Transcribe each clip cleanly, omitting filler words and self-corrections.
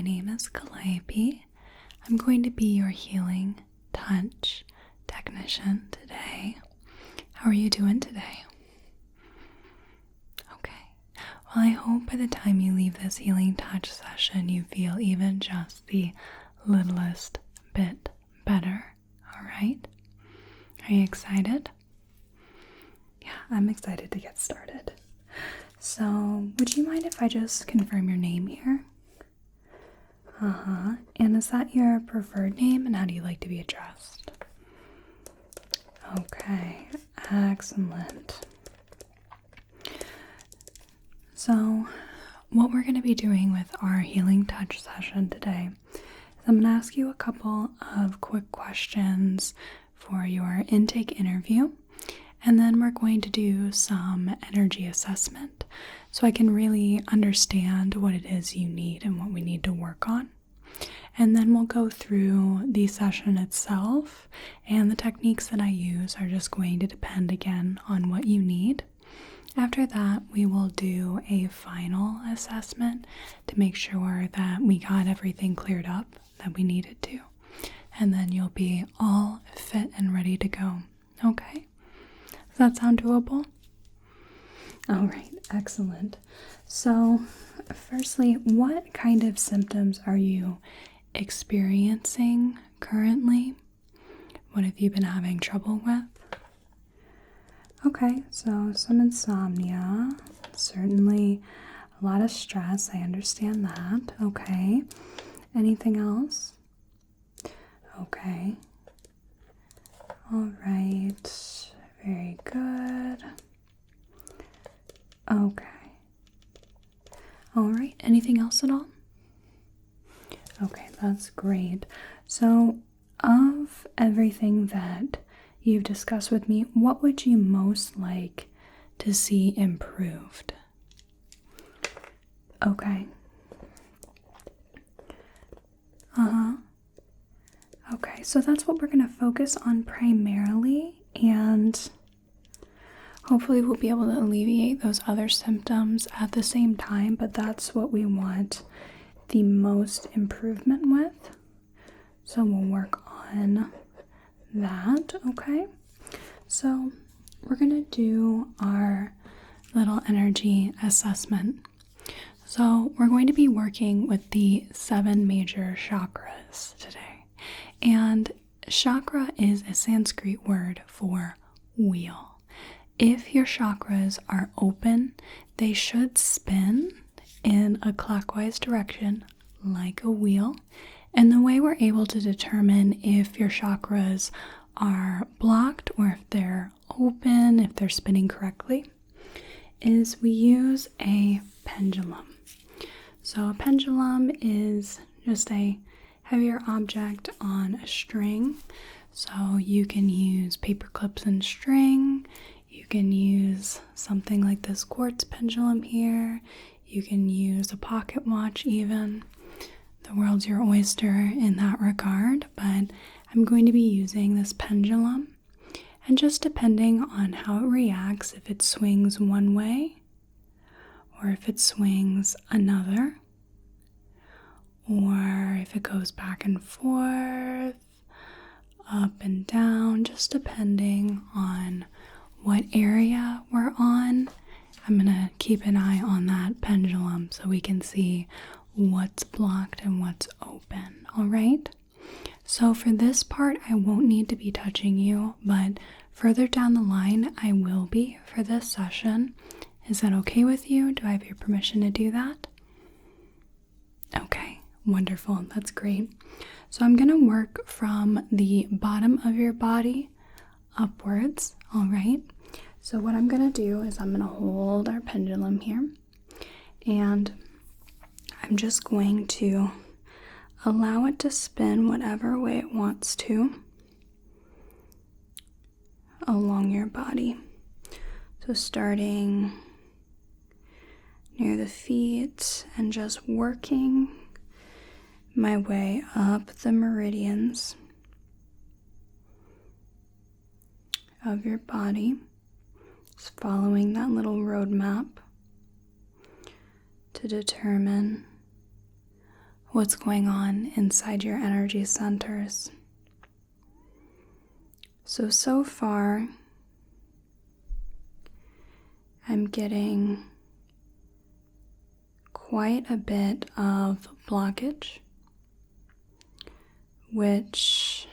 my name is Calliope. I'm going to be your healing touch technician today. How are you doing today? Okay. Well, I hope by the time you leave this healing touch session, you feel even just the littlest bit better. All right? Are you excited? Yeah, I'm excited to get started. So, would you mind if I just confirm your name here? And is that your preferred name, and how do you like to be addressed? Okay, excellent. So, what we're going to be doing with our healing touch session today is I'm going to ask you a couple of quick questions for your intake interview, and then we're going to do some energy assessment so I can really understand what it is you need and what we need to work on. And then we'll go through the session itself, and the techniques that I use are just going to depend again on what you need. After that, we will do a final assessment to make sure that we got everything cleared up that we needed to. And then you'll be all fit and ready to go. Okay? Does that sound doable? All right, excellent. So, firstly, what kind of symptoms are you experiencing currently? What have you been having trouble with? Okay, so some insomnia, certainly a lot of stress, I understand that. Okay, anything else? Okay, all right, very good. Okay, all right, anything else at all? Okay, that's great. So, of everything that you've discussed with me, what would you most like to see improved? Okay. Okay, so that's what we're going to focus on primarily, and hopefully we'll be able to alleviate those other symptoms at the same time, but that's what we want the most improvement with. So we'll work on that, okay? So we're gonna do our little energy assessment. So we're going to be working with the 7 major chakras today. And chakra is a Sanskrit word for wheel. If your chakras are open, they should spin in a clockwise direction like a wheel. And the way we're able to determine if your chakras are blocked or if they're open, if they're spinning correctly, is we use a pendulum. So a pendulum is just a heavier object on a string. So you can use paper clips and string. You can use something like this quartz pendulum here. You can use a pocket watch even. The world's your oyster in that regard, but I'm going to be using this pendulum, and just depending on how it reacts, if it swings one way or if it swings another, or if it goes back and forth, up and down, just depending on what area we're on, I'm gonna keep an eye on that pendulum so we can see what's blocked and what's open. All right? So for this part, I won't need to be touching you, but further down the line, I will be for this session. Is that okay with you? Do I have your permission to do that? Okay, wonderful. That's great. So I'm gonna work from the bottom of your body upwards. All right? So what I'm gonna do is I'm gonna hold our pendulum here, and I'm just going to allow it to spin whatever way it wants to along your body. So starting near the feet and just working my way up the meridians of your body, just following that little roadmap to determine what's going on inside your energy centers. So far, I'm getting quite a bit of blockage, which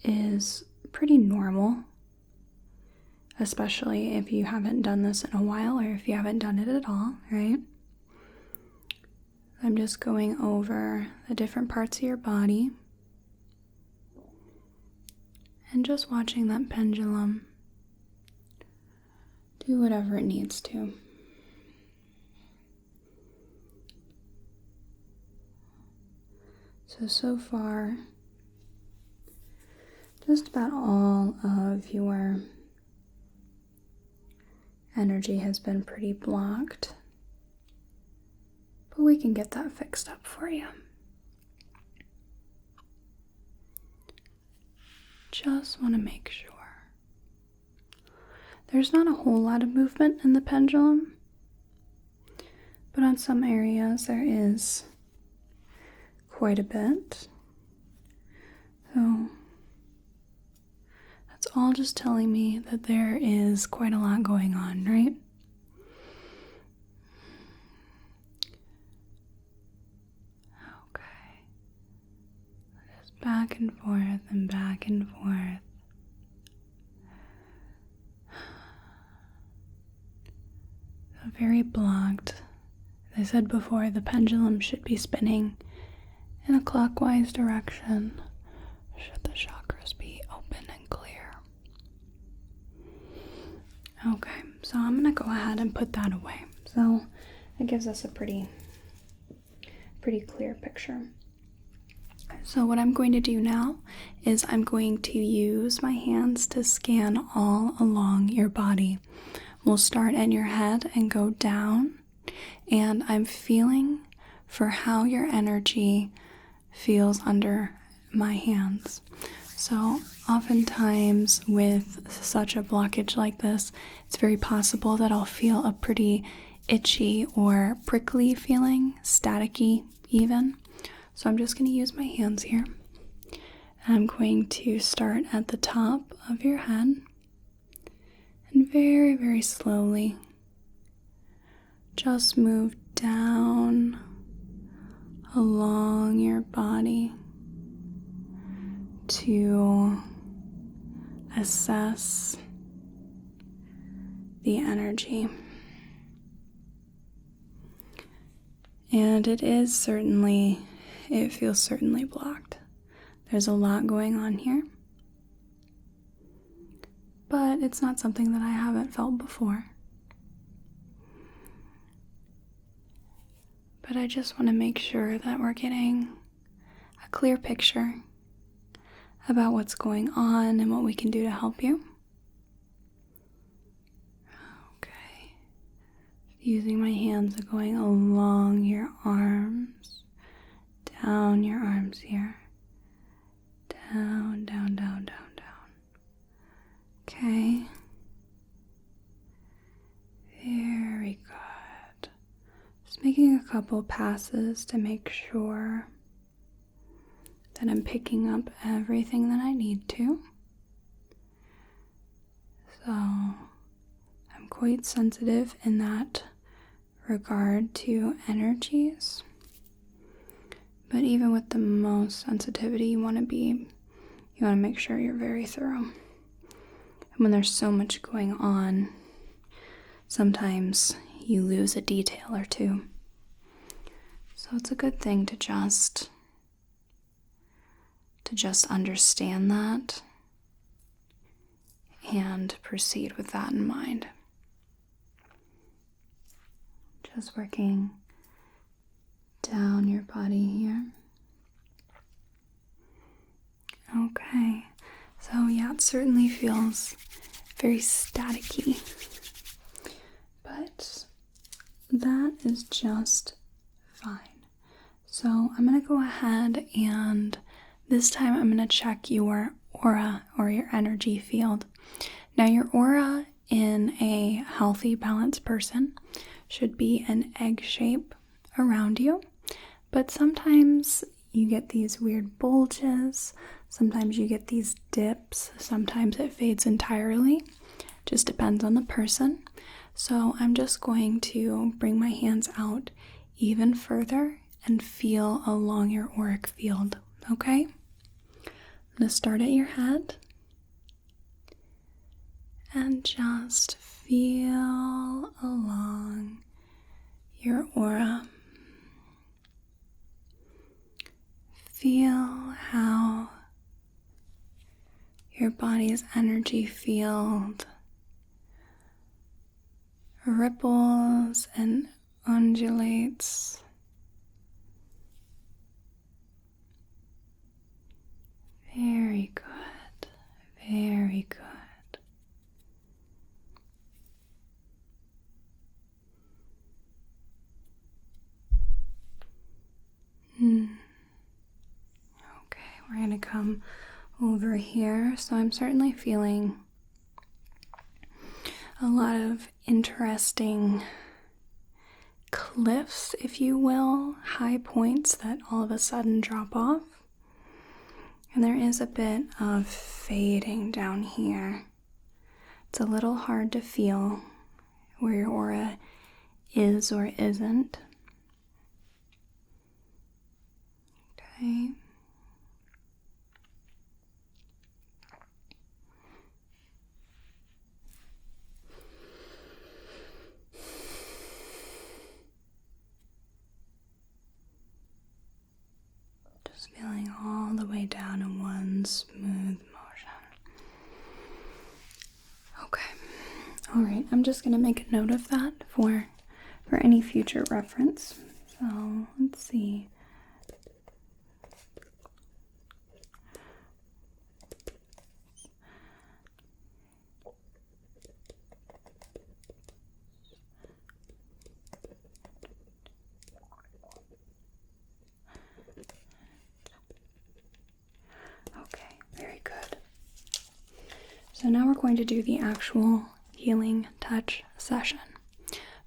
is pretty normal, especially if you haven't done this in a while or if you haven't done it at all, right? I'm just going over the different parts of your body and just watching that pendulum do whatever it needs to. So far, just about all of your energy has been pretty blocked, but we can get that fixed up for you. Just want to make sure. There's not a whole lot of movement in the pendulum, but on some areas there is quite a bit. So that's all just telling me that there is quite a lot going on, right? Okay. Just back and forth and back and forth. So very blocked. As I said before, the pendulum should be spinning in a clockwise direction. Should the chakras be open and clear? Okay, so I'm going to go ahead and put that away. So it gives us a pretty clear picture. So what I'm going to do now is I'm going to use my hands to scan all along your body. We'll start at your head and go down, and I'm feeling for how your energy feels under my hands. So oftentimes with such a blockage like this, it's very possible that I'll feel a pretty itchy or prickly feeling, staticky even. So I'm just going to use my hands here. And I'm going to start at the top of your head and very, very slowly just move down along your body to assess the energy. And it feels certainly blocked. There's a lot going on here, but it's not something that I haven't felt before. But I just want to make sure that we're getting a clear picture about what's going on and what we can do to help you. Okay. Using my hands and going along your arms, down your arms here. Down, down, down, down, down. Okay. Very good. Just making a couple passes to make sure that I'm picking up everything that I need to. So I'm quite sensitive in that regard to energies. But even with the most sensitivity you want to make sure you're very thorough. And when there's so much going on, sometimes you lose a detail or two. So it's a good thing to just understand that and proceed with that in mind. Just working down your body here. Okay, so yeah, it certainly feels very staticky, but that is just fine. So I'm going to go ahead and this time I'm going to check your aura or your energy field. Now your aura in a healthy, balanced person should be an egg shape around you. But sometimes you get these weird bulges, sometimes you get these dips, sometimes it fades entirely. Just depends on the person. So I'm just going to bring my hands out even further and feel along your auric field, okay? I'm going to start at your head and just feel along your aura. Feel how your body's energy field ripples and undulates. Very good, very good. Okay, we're going to come over here. So I'm certainly feeling a lot of interesting cliffs, if you will, high points that all of a sudden drop off. And there is a bit of fading down here. It's a little hard to feel where your aura is or isn't. Okay. Just feeling all the way down in one smooth motion. Okay. All right. I'm just going to make a note of that for any future reference. So let's see. Okay, very good. So now we're going to do the actual healing touch session.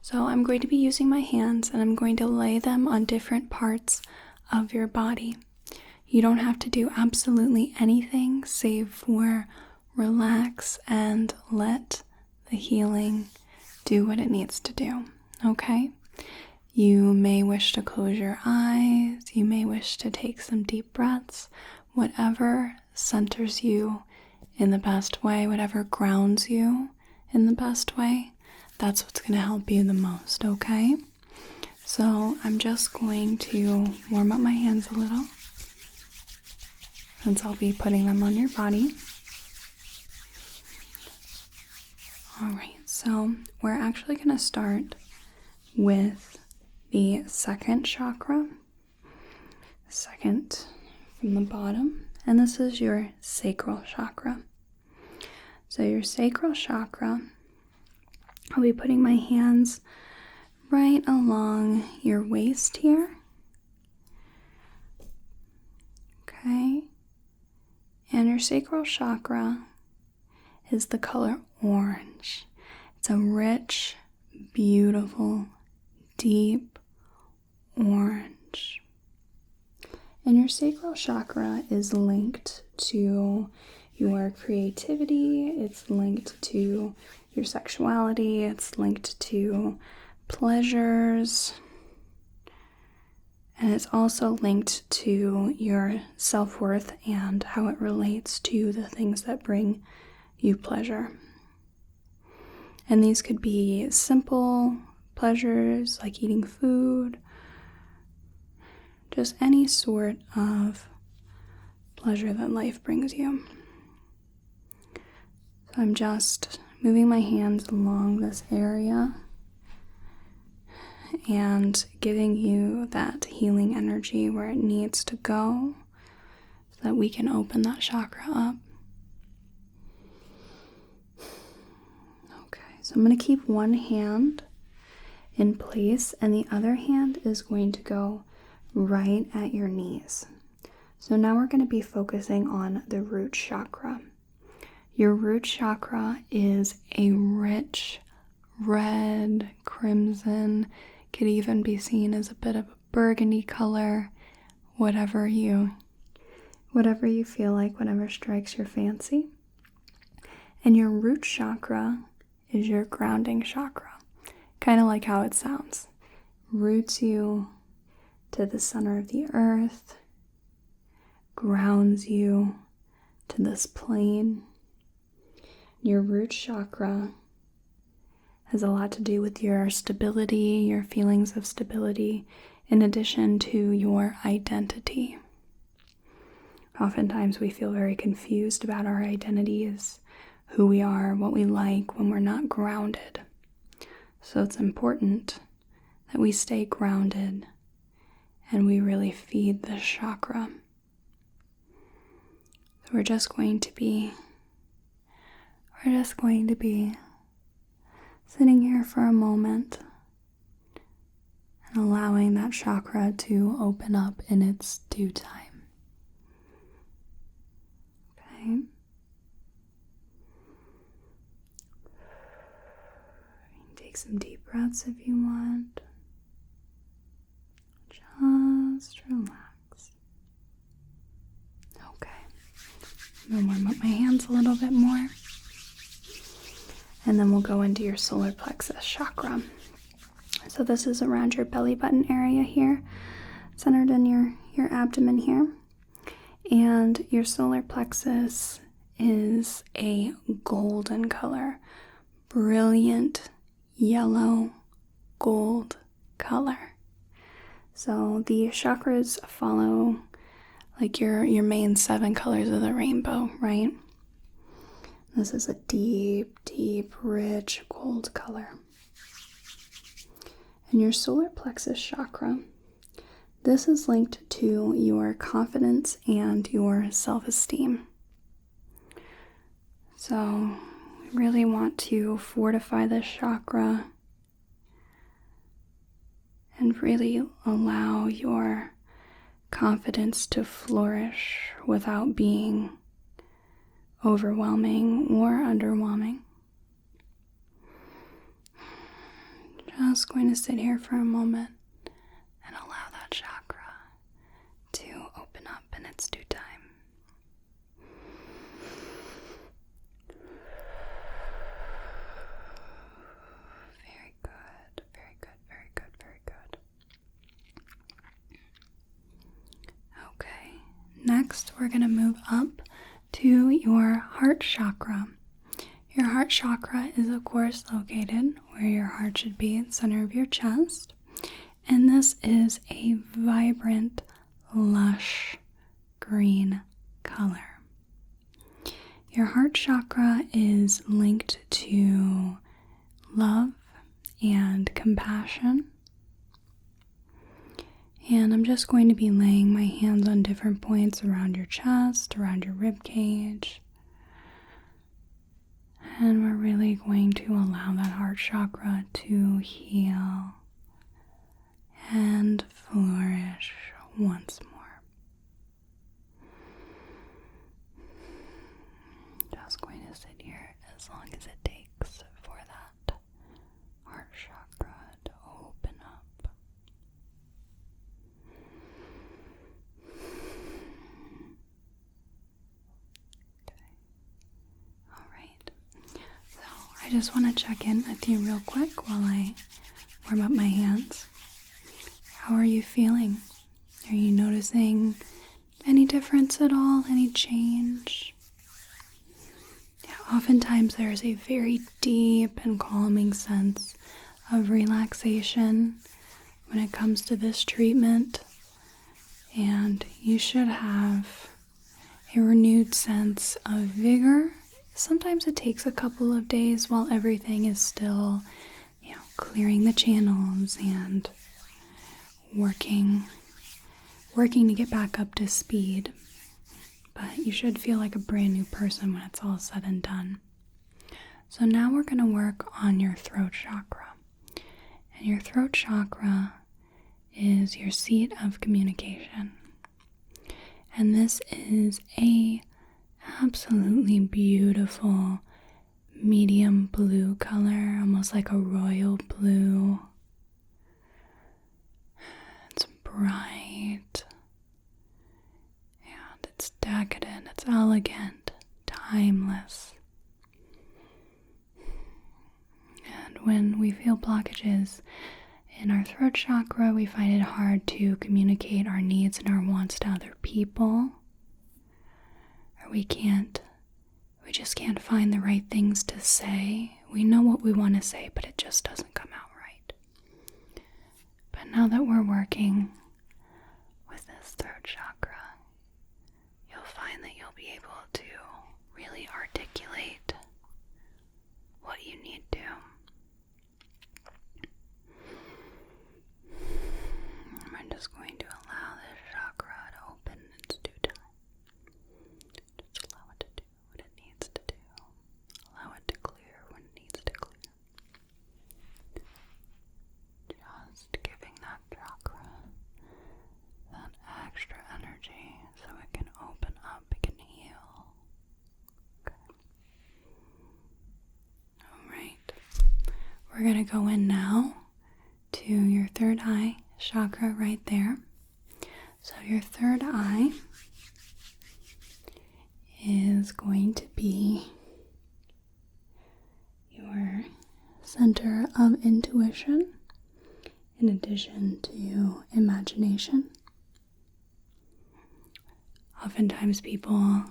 So I'm going to be using my hands and I'm going to lay them on different parts of your body. You don't have to do absolutely anything save for relax and let the healing do what it needs to do, okay? You may wish to close your eyes, you may wish to take some deep breaths, whatever centers you in the best way, whatever grounds you in the best way, that's what's going to help you the most, okay? So I'm just going to warm up my hands a little, since I'll be putting them on your body. Alright, so we're actually going to start with the second chakra, second from the bottom, and this is your sacral chakra. So your sacral chakra, I'll be putting my hands right along your waist here. Okay. And your sacral chakra is the color orange. It's a rich, beautiful, deep orange. And your sacral chakra is linked to your creativity, it's linked to your sexuality, it's linked to pleasures, and it's also linked to your self-worth and how it relates to the things that bring you pleasure. And these could be simple pleasures like eating food, just any sort of pleasure that life brings you. So I'm just moving my hands along this area and giving you that healing energy where it needs to go so that we can open that chakra up. Okay, so I'm going to keep one hand in place and the other hand is going to go right at your knees. So now we're going to be focusing on the root chakra. Your root chakra is a rich red, crimson, could even be seen as a bit of a burgundy color, whatever you feel like, whatever strikes your fancy. And your root chakra is your grounding chakra, kind of like how it sounds. Roots you to the center of the earth, grounds you to this plane. Your root chakra has a lot to do with your stability, your feelings of stability, in addition to your identity. Oftentimes we feel very confused about our identities, who we are, what we like, when we're not grounded. So it's important that we stay grounded and we really feed this chakra. So we're just going to be sitting here for a moment and allowing that chakra to open up in its due time. Okay. Take some deep breaths if you want. Just relax. Okay. I'm going to warm up my hands a little bit more. And then we'll go into your solar plexus chakra. So this is around your belly button area here, centered in your abdomen here. And your solar plexus is a golden color, brilliant yellow gold color. So the chakras follow like your main 7 colors of the rainbow, right? This is a deep, deep, rich gold color. And your solar plexus chakra, this is linked to your confidence and your self-esteem. So we really want to fortify this chakra and really allow your confidence to flourish without being overwhelming or underwhelming. Just going to sit here for a moment and allow that chakra to open up in its due time. Very good, very good, very good, very good. Okay, next we're going to move up to your heart chakra. Your heart chakra is of course located where your heart should be, in the center of your chest. And this is a vibrant, lush green color. Your heart chakra is linked to love and compassion. And I'm just going to be laying my hands on different points around your chest, around your rib cage. And we're really going to allow that heart chakra to heal and flourish once more. Just going to sit here as long as it takes for that heart chakra to open up. I just want to check in with you real quick while I warm up my hands. How are you feeling? Are you noticing any difference at all? Any change? Yeah, oftentimes there's a very deep and calming sense of relaxation when it comes to this treatment. And you should have a renewed sense of vigor. Sometimes it takes a couple of days while everything is still, clearing the channels and working to get back up to speed. But you should feel like a brand new person when it's all said and done. So now we're going to work on your throat chakra. And your throat chakra is your seat of communication. And this is a absolutely beautiful medium blue color, almost like a royal blue. It's bright, and it's decadent, it's elegant, timeless. And when we feel blockages in our throat chakra, we find it hard to communicate our needs and our wants to other people, or we just can't find the right things to say. We know what we want to say, but it just doesn't come out right. But now that we're working with this throat chakra, you'll find that you'll be able to really articulate what you need to. I'm just going to allow this chakra to open in its due time. Just allow it to do what it needs to do. Allow it to clear when it needs to clear. Just giving that chakra that extra energy so it can open up, it can heal. Okay. Alright. We're going to go in now to your third eye chakra right there. So your third eye is going to be your center of intuition, in addition to imagination. Oftentimes people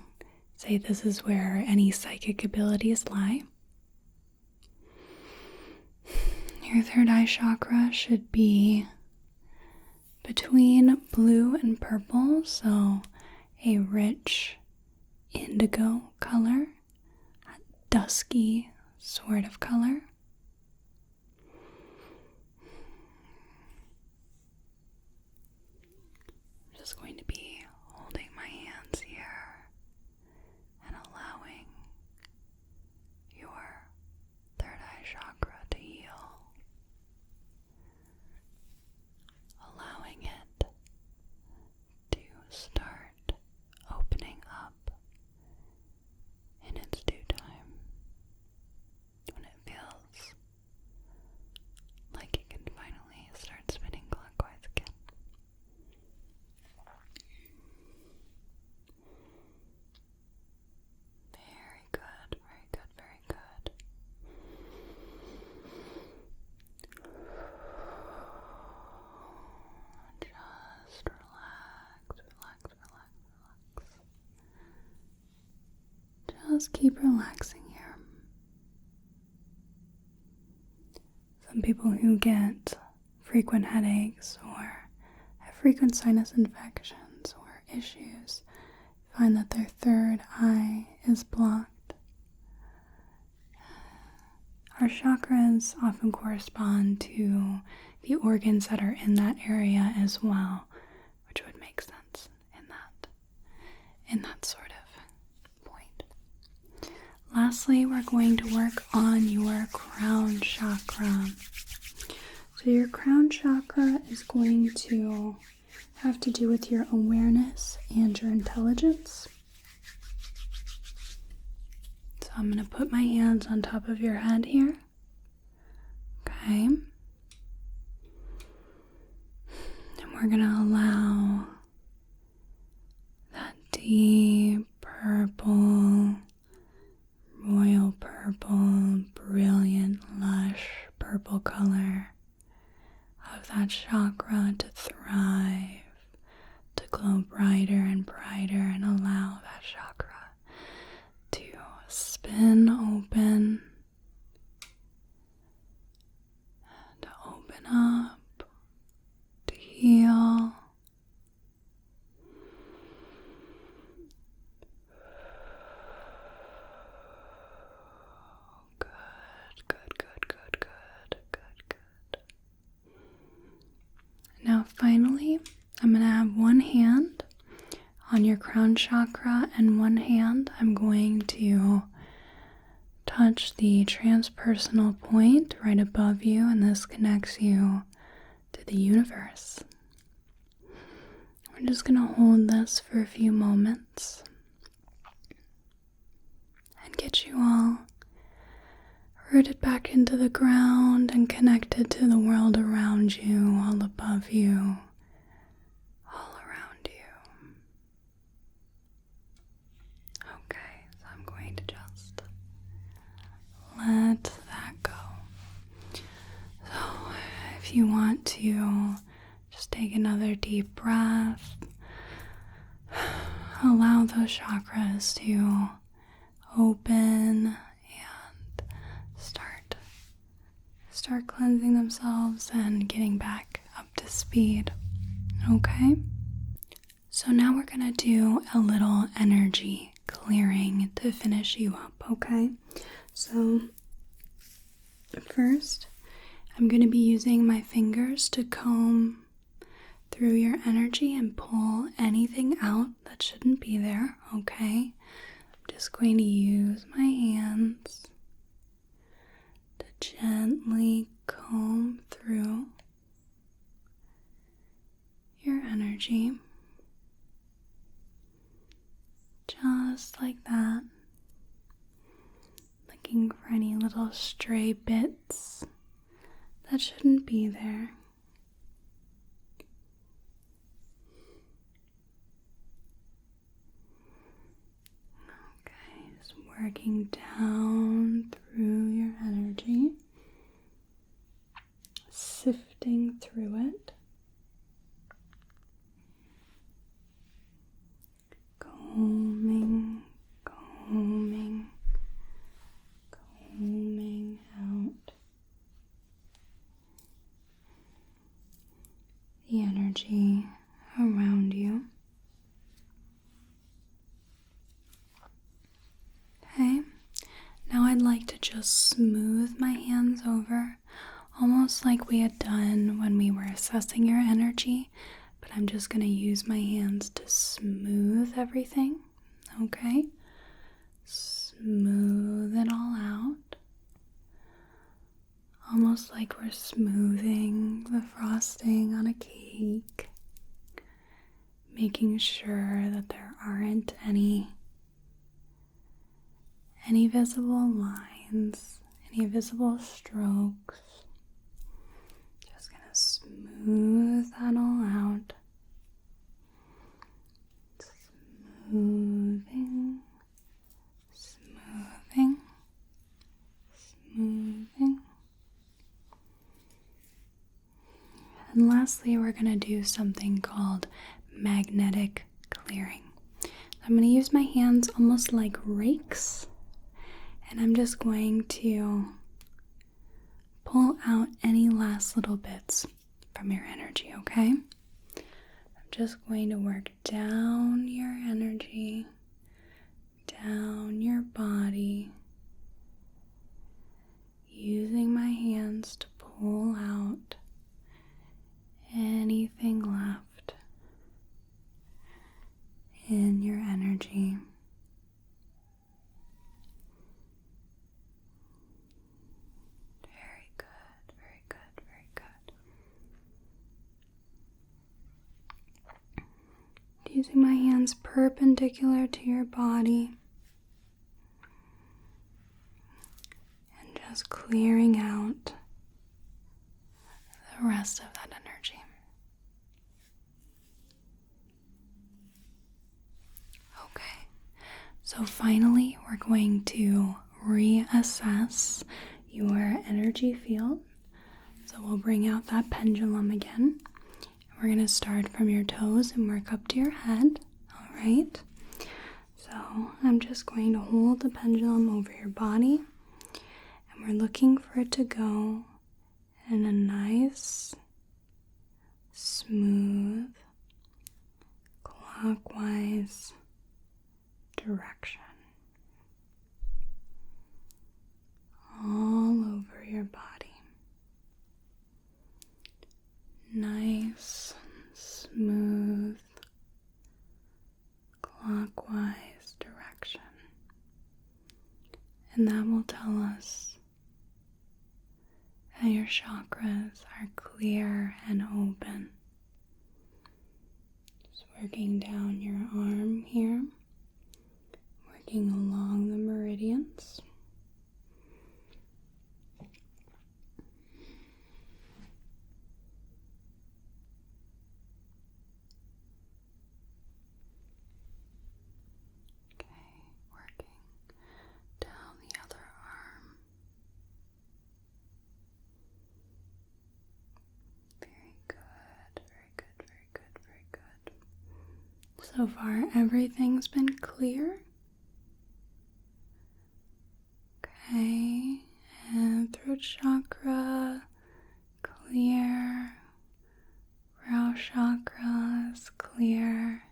say this is where any psychic abilities lie. Your third eye chakra should be between blue and purple, so a rich indigo color, a dusky sort of color. I'm just going to be holding my hands here and allowing your third eye chakra to heal. Allowing it to start opening up in its due time when it feels like it can finally start spinning clockwise again. Very good, very good, very good. Just relax, relax, relax, relax. Just keep relaxing here. Some people who get frequent headaches or have frequent sinus infections or issues find that their third eye is blocked. Our chakras often correspond to the organs that are in that area as well, which would make sense in that sort of point. Lastly, we're going to work on your crown chakra. So your crown chakra is going to have to do with your awareness and your intelligence. So I'm going to put my hands on top of your head here. Okay. And we're going to allow that deep purple, royal purple, brilliant, lush purple color of that chakra to thrive, to glow brighter and brighter, and allow that chakra to spin open, to open up, to heal. Good. Now finally, I'm going to have one hand on your crown chakra and one hand I'm going to touch the transpersonal point right above you, and this connects you to the universe. We're just going to hold this for a few moments and get you all rooted back into the ground and connected to the world around you, all above you, if you want to just take another deep breath, allow those chakras to open and start cleansing themselves and getting back up to speed. Okay? So now we're gonna do a little energy clearing to finish you up, okay? So first, I'm gonna be using my fingers to comb through your energy and pull anything out that shouldn't be there, okay? I'm just going to use my hands to gently comb through your energy. Just like that. Looking for any little stray bits that shouldn't be there. Okay, just working down through your energy, sifting through it. Combing out the energy around you. Okay, now I'd like to just smooth my hands over, almost like we had done when we were assessing your energy. But I'm just going to use my hands to smooth everything, okay? Smooth it all out. Almost like we're smoothing the frosting on a cake. Making sure that there aren't any visible lines, any visible strokes. Just going to smooth that all out. Smoothing. And lastly, we're going to do something called magnetic clearing. I'm going to use my hands almost like rakes, and I'm just going to pull out any last little bits from your energy, okay? I'm just going to work down your energy, down your body, using my hands to pull out anything left in your energy. Very good, very good, very good. Using my hands perpendicular to your body and just clearing out the rest of that energy. Okay, so finally we're going to reassess your energy field. So we'll bring out that pendulum again. We're going to start from your toes and work up to your head. All right. So I'm just going to hold the pendulum over your body, and we're looking for it to go in a nice, smooth, clockwise direction. All over your body. Nice, smooth, clockwise direction. And that will tell us that your chakras are clear and open. Just working down your arm here, working along the meridians. So far, everything's been clear. Okay, and throat chakra, clear. Brow chakra is clear.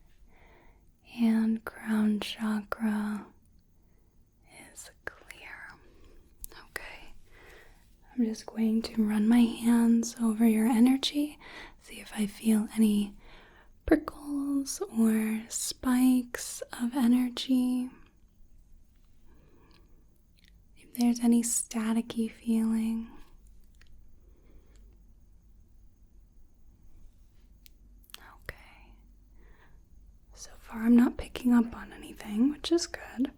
And crown chakra is clear. Okay, I'm just going to run my hands over your energy, see if I feel any prickles or spikes of energy. If there's any staticky feeling. Okay. So far I'm not picking up on anything, which is good.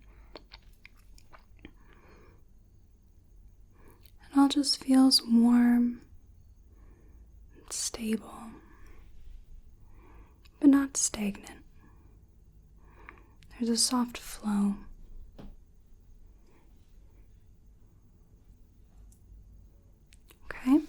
It all just feels warm and stable, but not stagnant. There's a soft flow. Okay,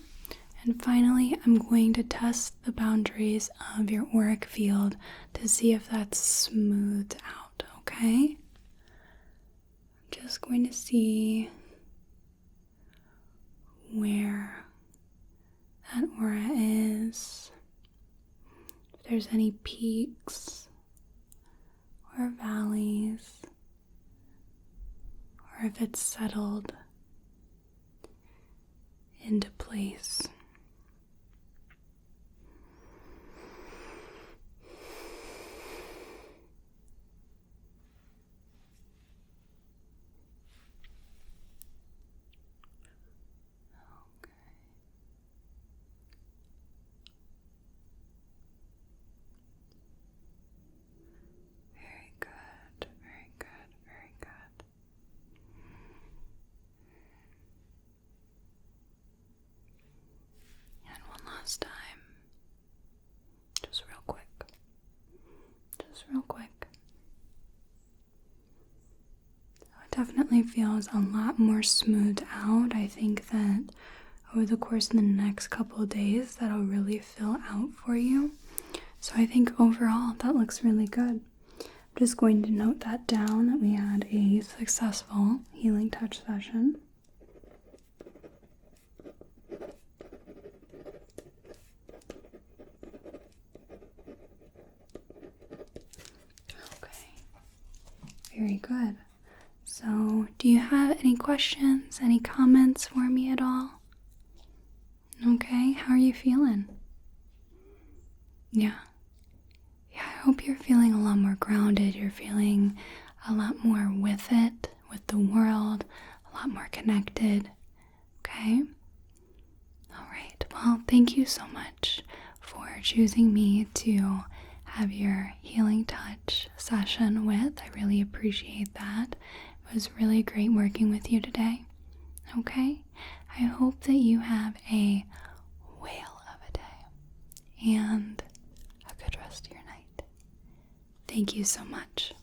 and finally I'm going to test the boundaries of your auric field to see if that's smoothed out, okay? I'm just going to see where that aura is, if there's any peaks or valleys, or if it's settled into place. Very good, very good, very good. And one last time. Just real quick. Just real quick. So it definitely feels a lot more smoothed out. I think that over the course of the next couple of days, that'll really fill out for you. So I think overall, that looks really good. I'm just going to note that down, that we had a successful healing touch session. Okay, very good. So, do you have any questions, any comments for me at all? Okay, how are you feeling? Yeah. Yeah, I hope you're feeling a lot more grounded. You're feeling a lot more with it, with the world, a lot more connected. Okay? All right. Well, thank you so much for choosing me to have your healing touch session with. I really appreciate that. It was really great working with you today. Okay? I hope that you have a whale of a day and a good rest of your night. Thank you so much.